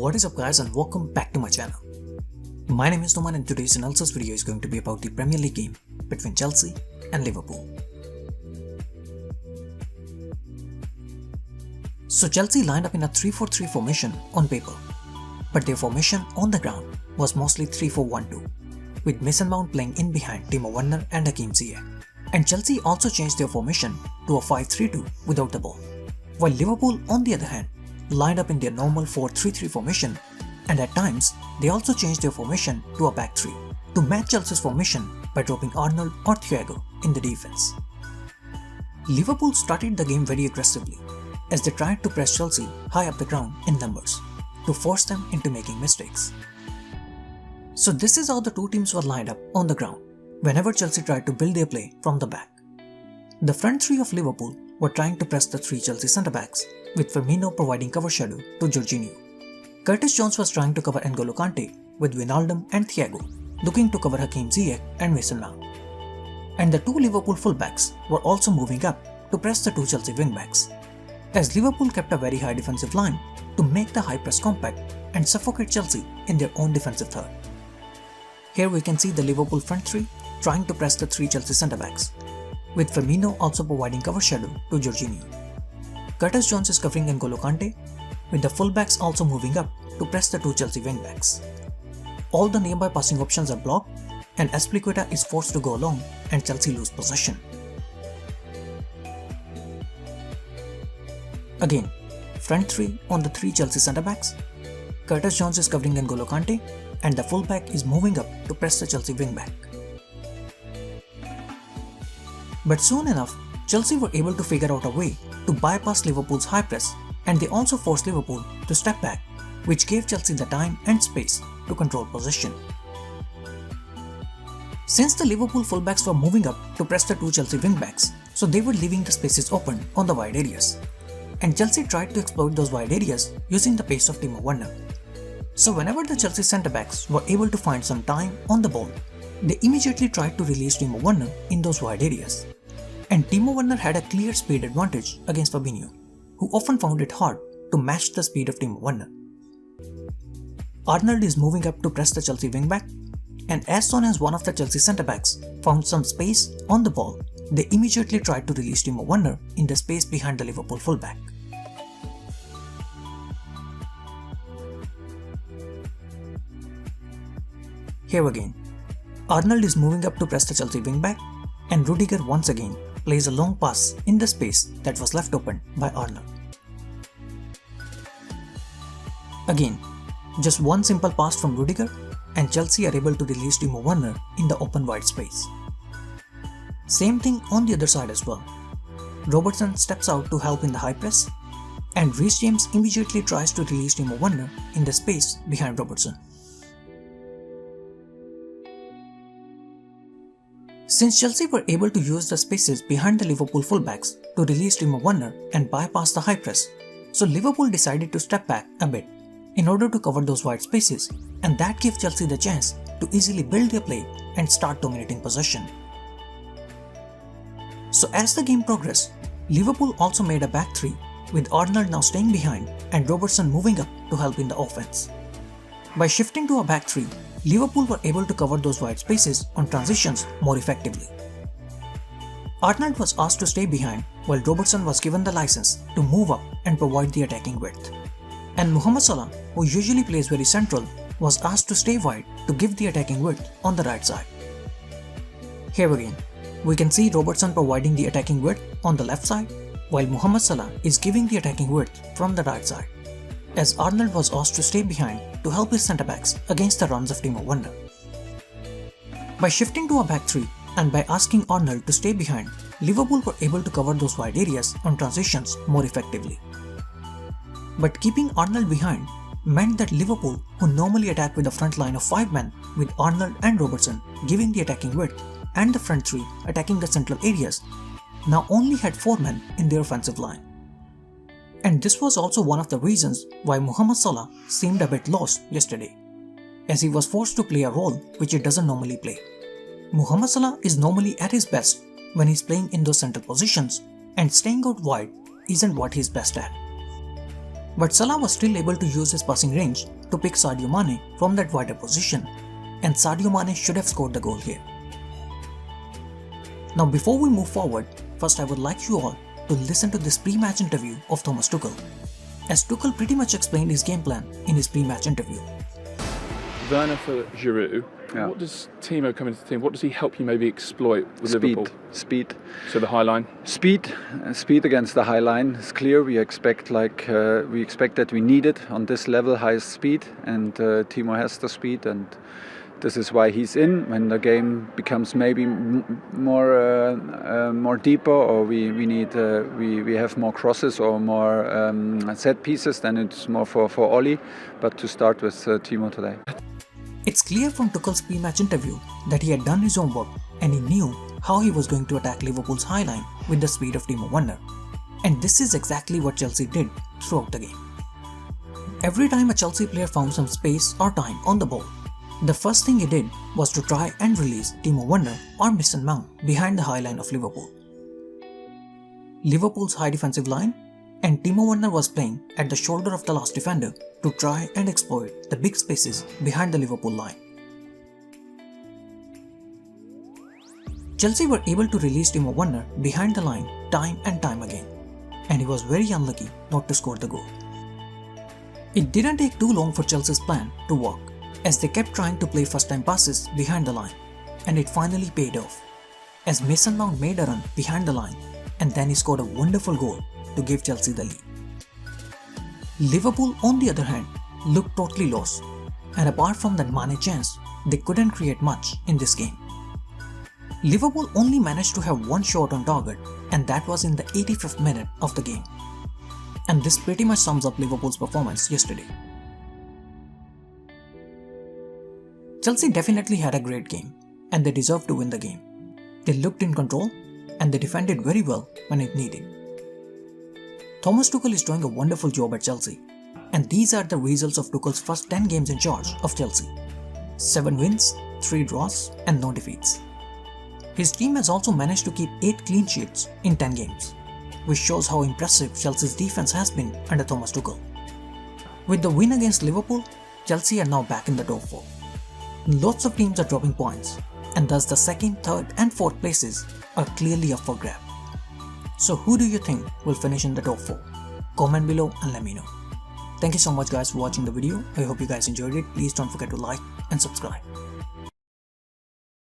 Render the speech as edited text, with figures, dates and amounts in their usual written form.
What is up guys, and welcome back to my channel. My name is Noman and today's analysis video is going to be about the Premier League game between Chelsea and Liverpool. So Chelsea lined up in a 3-4-3 formation on paper, but their formation on the ground was mostly 3-4-1-2, with Mason Mount playing in behind Timo Werner and Hakim Ziyech. And Chelsea also changed their formation to a 5-3-2 without the ball, while Liverpool on the other hand lined up in their normal 4-3-3 formation, and at times they also changed their formation to a back 3 to match Chelsea's formation by dropping Arnold or Thiago in the defense. Liverpool started the game very aggressively as they tried to press Chelsea high up the ground in numbers to force them into making mistakes. So this is how the two teams were lined up on the ground whenever Chelsea tried to build their play from the back. The front three of Liverpool were trying to press the three Chelsea centre-backs, with Firmino providing cover shadow to Jorginho. Curtis Jones was trying to cover N'Golo Kante, with Wijnaldum and Thiago looking to cover Hakim Ziyech and Mason Mount. And the two Liverpool fullbacks were also moving up to press the two Chelsea wingbacks, as Liverpool kept a very high defensive line to make the high press compact and suffocate Chelsea in their own defensive third. Here we can see the Liverpool front three trying to press the three Chelsea centre-backs, with Firmino also providing cover shadow to Jorginho. Curtis Jones is covering N'Golo Kante, with the fullbacks also moving up to press the two Chelsea wingbacks. All the nearby passing options are blocked, and Azpilicueta is forced to go along and Chelsea lose possession. Again, front three on the three Chelsea centre-backs. Curtis Jones is covering N'Golo Kante, and the fullback is moving up to press the Chelsea wingback. But soon enough, Chelsea were able to figure out a way to bypass Liverpool's high press, and they also forced Liverpool to step back, which gave Chelsea the time and space to control possession. Since the Liverpool fullbacks were moving up to press the two Chelsea wingbacks, so they were leaving the spaces open on the wide areas, and Chelsea tried to exploit those wide areas using the pace of Timo Werner. So whenever the Chelsea centre-backs were able to find some time on the ball, they immediately tried to release Timo Werner in those wide areas. And Timo Werner had a clear speed advantage against Fabinho, who often found it hard to match the speed of Timo Werner. Arnold is moving up to press the Chelsea wingback, and as soon as one of the Chelsea centre-backs found some space on the ball, they immediately tried to release Timo Werner in the space behind the Liverpool fullback. Here again, Arnold is moving up to press the Chelsea wingback, and Rudiger once again plays a long pass in the space that was left open by Arnold. Again, just one simple pass from Rudiger, and Chelsea are able to release Timo Werner in the open wide space. Same thing on the other side as well. Robertson steps out to help in the high press, and Reece James immediately tries to release Timo Werner in the space behind Robertson. Since Chelsea were able to use the spaces behind the Liverpool fullbacks to release Timo Werner and bypass the high press, so Liverpool decided to step back a bit in order to cover those wide spaces, and that gave Chelsea the chance to easily build their play and start dominating possession. So as the game progressed, Liverpool also made a back three, with Arnold now staying behind and Robertson moving up to help in the offense. By shifting to a back three, Liverpool were able to cover those wide spaces on transitions more effectively. Arnold was asked to stay behind, while Robertson was given the license to move up and provide the attacking width. And Mohamed Salah, who usually plays very central, was asked to stay wide to give the attacking width on the right side. Here again, we can see Robertson providing the attacking width on the left side, while Mohamed Salah is giving the attacking width from the right side, as Arnold was asked to stay behind to help his centre-backs against the runs of Timo Werner. By shifting to a back three and by asking Arnold to stay behind, Liverpool were able to cover those wide areas on transitions more effectively. But keeping Arnold behind meant that Liverpool, who normally attack with a front line of 5 men with Arnold and Robertson giving the attacking width and the front three attacking the central areas, now only had 4 men in their offensive line. And this was also one of the reasons why Mohamed Salah seemed a bit lost yesterday, as he was forced to play a role which he doesn't normally play. Mohamed Salah is normally at his best when he's playing in those central positions, and staying out wide isn't what he's best at. but Salah was still able to use his passing range to pick Sadio Mane from that wider position, and Sadio Mane should have scored the goal here. Now before we move forward, first I would like you all to listen to this pre-match interview of Thomas Tuchel, as Tuchel pretty much explained his game plan in his pre-match interview. Werner for Giroud. Yeah. What does Timo come into the team? What does he help you maybe exploit with Liverpool? Speed. So the high line. Speed against the high line. It's clear we expect that we need it on this level, high speed, and Timo has the speed, and this is why he's in. When the game becomes maybe more deeper, or we have more crosses or more set pieces, then it's more for Oli. But to start with Timo today. It's clear from Tuchel's pre-match interview that he had done his homework and he knew how he was going to attack Liverpool's high line with the speed of Timo Werner. And this is exactly what Chelsea did throughout the game. Every time a Chelsea player found some space or time on the ball, the first thing he did was to try and release Timo Werner or Mason Mount behind the high line of Liverpool. Liverpool's high defensive line, and Timo Werner was playing at the shoulder of the last defender to try and exploit the big spaces behind the Liverpool line. Chelsea were able to release Timo Werner behind the line time and time again, and he was very unlucky not to score the goal. It didn't take too long for Chelsea's plan to work, as they kept trying to play first-time passes behind the line, and it finally paid off, as Mason Mount made a run behind the line, and then he scored a wonderful goal to give Chelsea the lead. Liverpool, on the other hand, looked totally lost, and apart from that Mane chance, they couldn't create much in this game. Liverpool only managed to have one shot on target, and that was in the 85th minute of the game. And this pretty much sums up Liverpool's performance yesterday. Chelsea definitely had a great game, and they deserved to win the game. They looked in control, and they defended very well when it needed. Thomas Tuchel is doing a wonderful job at Chelsea, and these are the results of Tuchel's first 10 games in charge of Chelsea. 7 wins, 3 draws, and no defeats. His team has also managed to keep 8 clean sheets in 10 games, which shows how impressive Chelsea's defense has been under Thomas Tuchel. With the win against Liverpool, Chelsea are now back in the top 4. Lots of teams are dropping points, and thus the 2nd, 3rd, and 4th places are clearly up for grab. So who do you think will finish in the top 4? Comment below and let me know. Thank you so much guys for watching the video. I hope you guys enjoyed it. Please don't forget to like and subscribe.